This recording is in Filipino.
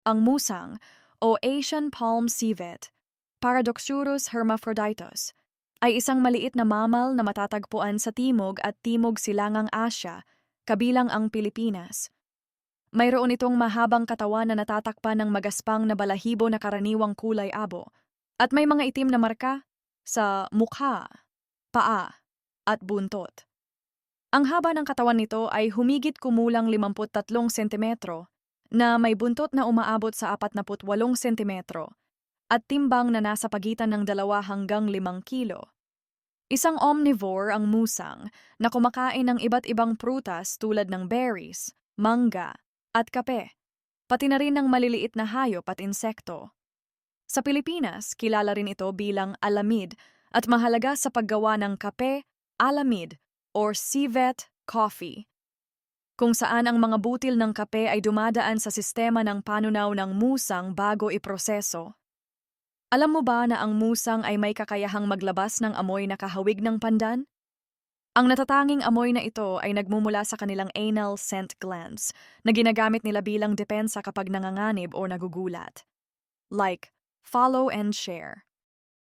Ang musang o Asian palm civet, Paradoxurus hermaphroditus, ay isang maliit na mammal na matatagpuan sa Timog at Timog Silangang Asya, kabilang ang Pilipinas. Mayroon itong mahabang katawan na natatakpan ng magaspang na balahibo na karaniwang kulay abo, at may mga itim na marka sa mukha, paa, at buntot. Ang haba ng katawan nito ay humigit kumulang 53 sentimetro, na may buntot na umaabot sa 48 sentimetro, at timbang na nasa pagitan ng 2 hanggang 5 kilo. Isang omnivore ang musang na kumakain ng iba't ibang prutas tulad ng berries, mangga, at kape, pati na rin ng maliliit na hayop at insekto. Sa Pilipinas, kilala rin ito bilang alamid at mahalaga sa paggawa ng kape, alamid, or civet coffee, kung saan ang mga butil ng kape ay dumadaan sa sistema ng panunaw ng musang bago iproseso. Alam mo ba na ang musang ay may kakayahang maglabas ng amoy na kahawig ng pandan? Ang natatanging amoy na ito ay nagmumula sa kanilang anal scent glands na ginagamit nila bilang depensa kapag nanganganib o nagugulat. Like, follow and share.